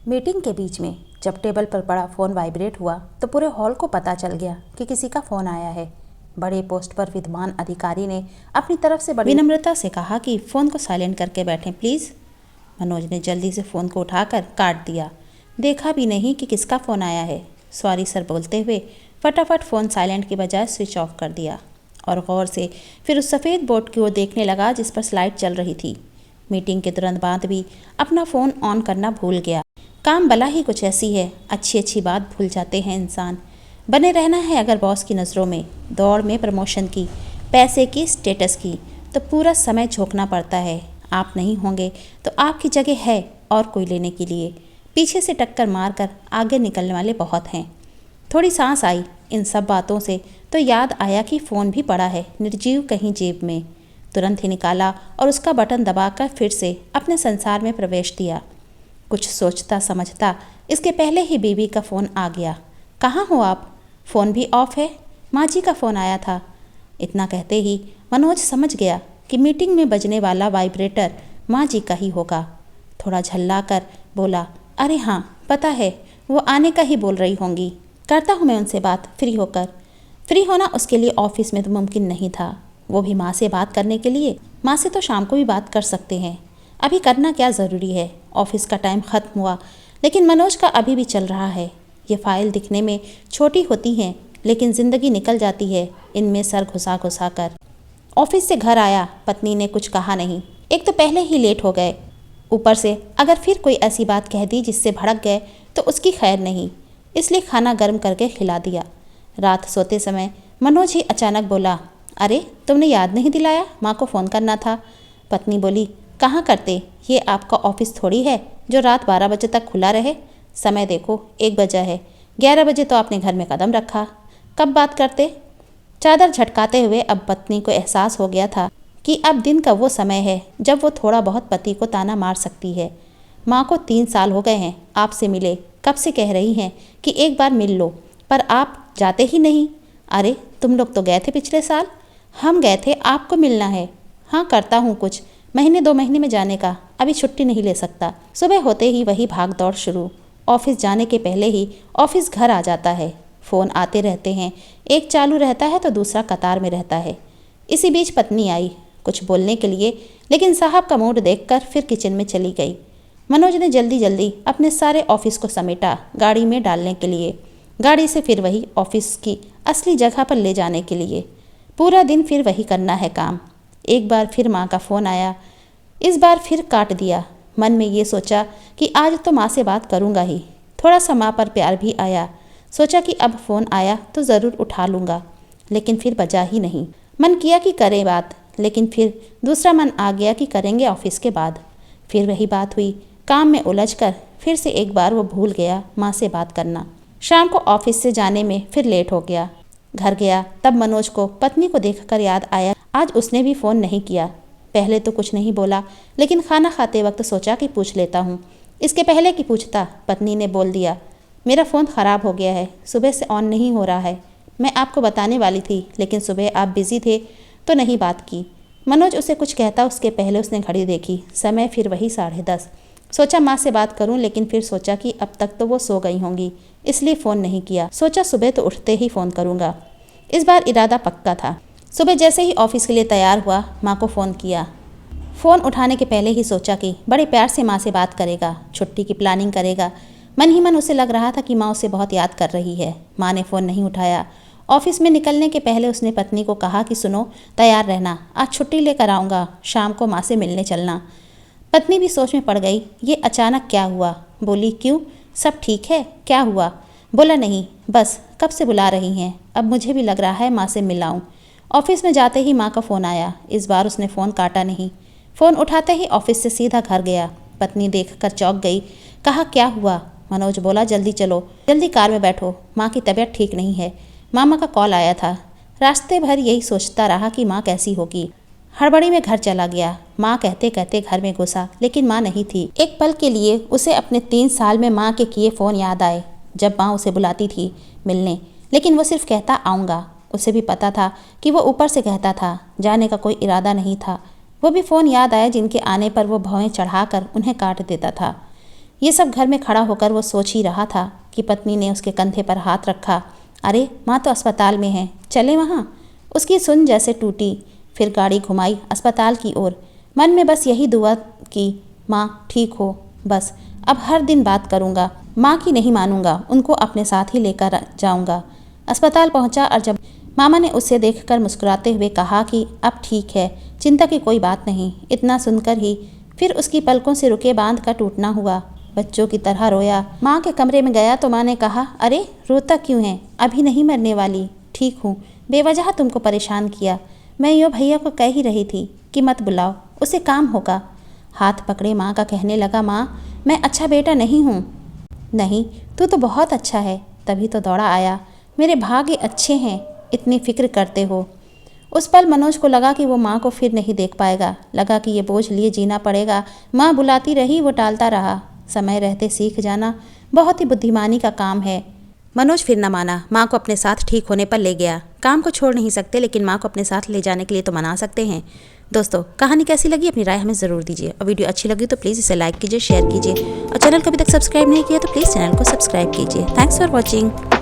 Meeting के बीच में जब टेबल पर पड़ा फ़ोन वाइब्रेट हुआ तो पूरे हॉल को पता चल गया कि किसी का फ़ोन आया है। बड़े पोस्ट पर विद्वान अधिकारी ने अपनी तरफ से बड़ी विनम्रता से कहा कि फ़ोन को साइलेंट करके बैठें प्लीज़। मनोज ने जल्दी से फ़ोन को उठाकर काट दिया। देखा भी नहीं कि किसका फ़ोन आया है। सॉरी सर बोलते हुए फटाफट फ़ोन साइलेंट के बजाय स्विच ऑफ कर दिया और गौर से फिर उस सफ़ेद बोर्ड की ओर देखने लगा जिस पर स्लाइड चल रही थी। मीटिंग के तुरंत बाद भी अपना फ़ोन ऑन करना भूल गया। काम भला ही कुछ ऐसी है, अच्छी अच्छी बात भूल जाते हैं इंसान। बने रहना है अगर बॉस की नज़रों में, दौड़ में प्रमोशन की, पैसे की, स्टेटस की, तो पूरा समय झोंकना पड़ता है। आप नहीं होंगे तो आपकी जगह है और कोई लेने के लिए। पीछे से टक्कर मारकर आगे निकलने वाले बहुत हैं। थोड़ी सांस आई इन सब बातों से तो याद आया कि फ़ोन भी पड़ा है निर्जीव कहीं जेब में। तुरंत ही निकाला और उसका बटन दबाकर फिर से अपने संसार में प्रवेश दिया। कुछ सोचता समझता इसके पहले ही बीवी का फ़ोन आ गया। कहाँ हो आप? फ़ोन भी ऑफ है। माँ जी का फ़ोन आया था। इतना कहते ही मनोज समझ गया कि मीटिंग में बजने वाला वाइब्रेटर माँ जी का ही होगा। थोड़ा झल्ला कर बोला, अरे हाँ पता है, वो आने का ही बोल रही होंगी। करता हूँ मैं उनसे बात फ्री होकर। फ्री होना उसके लिए ऑफिस में तो मुमकिन नहीं था, वो भी माँ से बात करने के लिए। माँ से तो शाम को भी बात कर सकते हैं, अभी करना क्या ज़रूरी है। ऑफिस का टाइम ख़त्म हुआ लेकिन मनोज का अभी भी चल रहा है। ये फाइल दिखने में छोटी होती हैं लेकिन ज़िंदगी निकल जाती है इनमें सर घुसा घुसा कर। ऑफिस से घर आया, पत्नी ने कुछ कहा नहीं। एक तो पहले ही लेट हो गए, ऊपर से अगर फिर कोई ऐसी बात कह दी जिससे भड़क गए तो उसकी खैर नहीं, इसलिए खाना गर्म करके खिला दिया। रात सोते समय मनोज ही अचानक बोला, अरे तुमने याद नहीं दिलाया, माँ को फ़ोन करना था। पत्नी बोली, कहाँ करते, ये आपका ऑफिस थोड़ी है जो रात 12 बजे तक खुला रहे। समय देखो 1 बजा है, 11 बजे तो आपने घर में कदम रखा, कब बात करते। चादर झटकाते हुए अब पत्नी को एहसास हो गया था कि अब दिन का वो समय है जब वो थोड़ा बहुत पति को ताना मार सकती है। माँ को 3 साल हो गए हैं आपसे मिले, कब से कह रही हैं कि एक बार मिल लो, पर आप जाते ही नहीं। अरे तुम लोग तो गए थे पिछले साल। हम गए थे, आपको मिलना है। हाँ करता हूँ कुछ, महीने 2 महीने में जाने का, अभी छुट्टी नहीं ले सकता। सुबह होते ही वही भाग दौड़ शुरू। ऑफिस जाने के पहले ही ऑफिस घर आ जाता है। फ़ोन आते रहते हैं, एक चालू रहता है तो दूसरा कतार में रहता है। इसी बीच पत्नी आई कुछ बोलने के लिए, लेकिन साहब का मूड देखकर फिर किचन में चली गई। मनोज ने जल्दी जल्दी अपने सारे ऑफिस को समेटा गाड़ी में डालने के लिए, गाड़ी से फिर वही ऑफिस की असली जगह पर ले जाने के लिए। पूरा दिन फिर वही करना है काम। एक बार फिर माँ का फ़ोन आया, इस बार फिर काट दिया। मन में ये सोचा कि आज तो माँ से बात करूँगा ही। थोड़ा सा माँ पर प्यार भी आया, सोचा कि अब फ़ोन आया तो ज़रूर उठा लूँगा, लेकिन फिर बजा ही नहीं। मन किया कि करें बात, लेकिन फिर दूसरा मन आ गया कि करेंगे ऑफिस के बाद। फिर वही बात हुई, काम में उलझकर फिर से एक बार वो भूल गया माँ से बात करना। शाम को ऑफिस से जाने में फिर लेट हो गया। घर गया तब मनोज को पत्नी को देखकर याद आया आज उसने भी फ़ोन नहीं किया। पहले तो कुछ नहीं बोला, लेकिन खाना खाते वक्त सोचा कि पूछ लेता हूँ। इसके पहले कि पूछता पत्नी ने बोल दिया, मेरा फ़ोन ख़राब हो गया है, सुबह से ऑन नहीं हो रहा है। मैं आपको बताने वाली थी लेकिन सुबह आप बिज़ी थे तो नहीं बात की। मनोज उसे कुछ कहता उसके पहले उसने घड़ी देखी, समय फिर वही 10:30। सोचा माँ से बात करूं, लेकिन फिर सोचा कि अब तक तो वो सो गई होंगी, इसलिए फ़ोन नहीं किया। सोचा सुबह तो उठते ही फ़ोन करूंगा। इस बार इरादा पक्का था। सुबह जैसे ही ऑफिस के लिए तैयार हुआ, माँ को फ़ोन किया। फ़ोन उठाने के पहले ही सोचा कि बड़े प्यार से माँ से बात करेगा, छुट्टी की प्लानिंग करेगा। मन ही मन उसे लग रहा था कि माँ उसे बहुत याद कर रही है। माँ ने फ़ोन नहीं उठाया। ऑफिस में निकलने के पहले उसने पत्नी को कहा कि सुनो, तैयार रहना, आज छुट्टी लेकर आऊँगा, शाम को माँ से मिलने चलना। पत्नी भी सोच में पड़ गई, ये अचानक क्या हुआ। बोली, क्यों, सब ठीक है, क्या हुआ? बोला, नहीं, बस कब से बुला रही हैं, अब मुझे भी लग रहा है माँ से मिलाऊं। ऑफिस में जाते ही माँ का फ़ोन आया। इस बार उसने फ़ोन काटा नहीं। फ़ोन उठाते ही ऑफिस से सीधा घर गया। पत्नी देखकर चौंक गई। कहा, क्या हुआ? मनोज बोला, जल्दी चलो, जल्दी कार में बैठो, माँ की तबीयत ठीक नहीं है। मामा का कॉल आया था। रास्ते भर यही सोचता रहा कि माँ कैसी होगी। हड़बड़ी में घर चला गया। माँ कहते कहते घर में घुसा, लेकिन माँ नहीं थी। एक पल के लिए उसे अपने 3 साल में माँ के किए फ़ोन याद आए, जब माँ उसे बुलाती थी मिलने, लेकिन वो सिर्फ कहता आऊँगा। उसे भी पता था कि वो ऊपर से कहता था, जाने का कोई इरादा नहीं था। वो भी फ़ोन याद आया जिनके आने पर वो भौएं चढ़ाकर उन्हें काट देता था। ये सब घर में खड़ा होकर वो सोच ही रहा था कि पत्नी ने उसके कंधे पर हाथ रखा। अरे माँ तो अस्पताल में है, चले वहाँ। उसकी सुन जैसे टूटी। फिर गाड़ी घुमाई अस्पताल की ओर। मन में बस यही दुआ की, माँ ठीक हो बस, अब हर दिन बात करूँगा, माँ की नहीं मानूंगा, उनको अपने साथ ही लेकर जाऊँगा। अस्पताल पहुँचा और जब मामा ने उसे देखकर मुस्कुराते हुए कहा कि अब ठीक है, चिंता की कोई बात नहीं। इतना सुनकर ही फिर उसकी पलकों से रुके बांध का टूटना हुआ। बच्चों की तरह रोया। माँ के कमरे में गया तो माँ ने कहा, अरे रोता क्यों है, अभी नहीं मरने वाली, ठीक हूँ, बेवजह तुमको परेशान किया। मैं यो भैया को कह ही रही थी कि मत बुलाओ, उसे काम होगा। हाथ पकड़े माँ का कहने लगा, माँ मैं अच्छा बेटा नहीं हूँ। नहीं, तू तो बहुत अच्छा है, तभी तो दौड़ा आया। मेरे भाग्य अच्छे हैं, इतनी फिक्र करते हो। उस पल मनोज को लगा कि वो माँ को फिर नहीं देख पाएगा। लगा कि ये बोझ लिए जीना पड़ेगा। माँ बुलाती रही, वो टालता रहा। समय रहते सीख जाना बहुत ही बुद्धिमानी का काम है। मनोज फिर न माना, माँ को अपने साथ ठीक होने पर ले गया। काम को छोड़ नहीं सकते, लेकिन माँ को अपने साथ ले जाने के लिए तो मना सकते हैं। दोस्तों, कहानी कैसी लगी अपनी राय हमें ज़रूर दीजिए, और वीडियो अच्छी लगी तो प्लीज़ इसे लाइक कीजिए, शेयर कीजिए, और चैनल को अभी तक सब्सक्राइब नहीं किया तो प्लीज़ चैनल को सब्सक्राइब कीजिए। Thanks for watching.